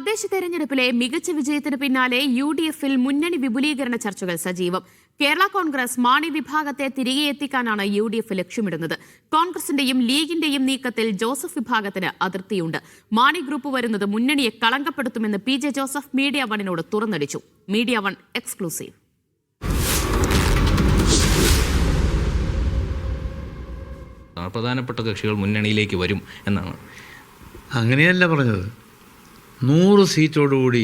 തദ്ദേശ തെരഞ്ഞെടുപ്പിലെ മികച്ച വിജയത്തിന് പിന്നാലെ UDF-ൽ മുന്നണി വിപുലീകരണ ചർച്ചകൾ സജീവം. കേരള കോൺഗ്രസ് മാണി വിഭാഗത്തെ തിരികെ എത്തിക്കാനാണ് UDF ലക്ഷ്യമിടുന്നത്. കോൺഗ്രസിന്റെയും ലീഗിന്റെയും നീക്കത്തിൽ ജോസഫ് വിഭാഗത്തിന് അതൃപ്തിയുണ്ട്. മാണി ഗ്രൂപ്പ് വരുന്നത് മുന്നണിയെ കളങ്കപ്പെടുത്തുമെന്ന് PJ ജോസഫ് മീഡിയ വണ്ണിനോട് തുറന്നടിച്ചു. Media one exclusive. പ്രധാനപ്പെട്ട കക്ഷികൾ മുന്നണിയിലേക്ക് വരും എന്നാണ്. അങ്ങനെയല്ല പറഞ്ഞത്. 100 സീറ്റോടുകൂടി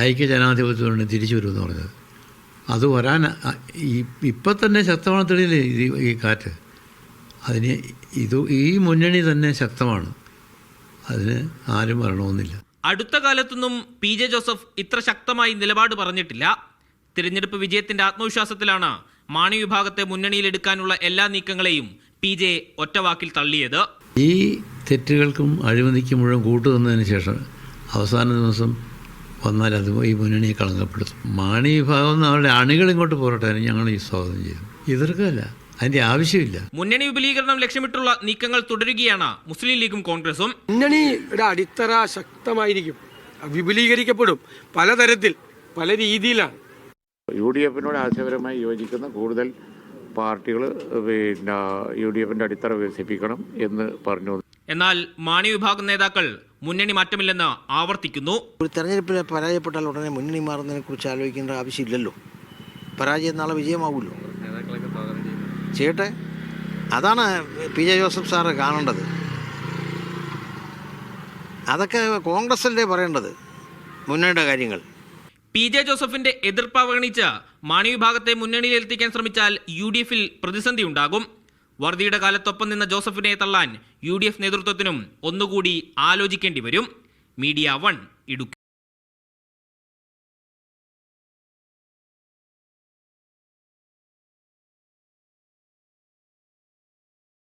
ഐക്യജനാധിപത്യത്തോടെ തിരിച്ചു വരുമെന്ന് പറഞ്ഞത്. അത് വരാൻ ഇപ്പം തന്നെ ശക്തമാണ്. തെളിയില്ലേ ഈ കാറ്റ്? അതിന് ഈ മുന്നണി തന്നെ ശക്തമാണ്. അതിന് ആരും വരണമെന്നില്ല. അടുത്ത കാലത്തൊന്നും PJ ജോസഫ് ഇത്ര ശക്തമായി നിലപാട് പറഞ്ഞിട്ടില്ല. തിരഞ്ഞെടുപ്പ് വിജയത്തിന്റെ ആത്മവിശ്വാസത്തിലാണ് മാണി വിഭാഗത്തെ മുന്നണിയിലെടുക്കാനുള്ള എല്ലാ നീക്കങ്ങളെയും PJ ഒറ്റവാക്കിൽ തള്ളിയത്. ഈ തെറ്റുകൾക്കും അഴിമതിക്കും മുഴുവൻ കൂട്ടുതന്നതിന് ശേഷം അവസാന ദിവസം വന്നാൽ അത് ഈ മുന്നണിയെ കളങ്കപ്പെടുത്തും. മാണി വിഭാഗം അവരുടെ അണികൾ ഇങ്ങോട്ട് പോരട്ടെ, ഞങ്ങൾ ഈ സ്വാഗതം ചെയ്യും. എതിർക്കല്ല, അതിൻ്റെ ആവശ്യമില്ല. മുന്നണി വിപുലീകരണം ലക്ഷ്യമിട്ടുള്ള നീക്കങ്ങൾ തുടരുകയാണ് മുസ്ലിം ലീഗും കോൺഗ്രസും. മുന്നണിയുടെ അടിത്തറ ശക്തമായിരിക്കും, വിപുലീകരിക്കപ്പെടും. പലതരത്തിൽ പല രീതിയിലാണ്. UDF-നോട് ആശയപരമായി യോജിക്കുന്ന കൂടുതൽ പാർട്ടികൾ UDF-ന്റെ അടിത്തറ വികസിപ്പിക്കണം എന്ന് പറഞ്ഞു. എന്നാൽ മാണി വിഭാഗം നേതാക്കൾ മുന്നണി മാറ്റമില്ലെന്ന് ആവർത്തിക്കുന്നു. ഒരു തെരഞ്ഞെടുപ്പിൽ പരാജയപ്പെട്ടാൽ ഉടനെ മുന്നണി മാറുന്നതിനെ കുറിച്ച് ആലോചിക്കേണ്ട ആവശ്യമില്ലല്ലോ. പരാജയം നാളെ വിജയമാവുമല്ലോ. ചെയ്യട്ടെ, അതാണ് PJ ജോസഫ് സാറ് കാണേണ്ടത്. അതൊക്കെ കോൺഗ്രസല്ലേ പറയേണ്ടത്, മുന്നണിയുടെ കാര്യങ്ങൾ. PJ ജോസഫിന്റെ എതിർപ്പ് അവഗണിച്ച് മാണി വിഭാഗത്തെ മുന്നണിയിലെത്തിക്കാൻ ശ്രമിച്ചാൽ UDF-ൽ പ്രതിസന്ധി ഉണ്ടാകും. വർദ്ധിയുടെ കാലത്തൊപ്പം നിന്ന ജോസഫിനെ തള്ളാൻ UDF നേതൃത്വത്തിനും ഒന്നുകൂടി ആലോചിക്കേണ്ടി വരും. Media one, Idukki.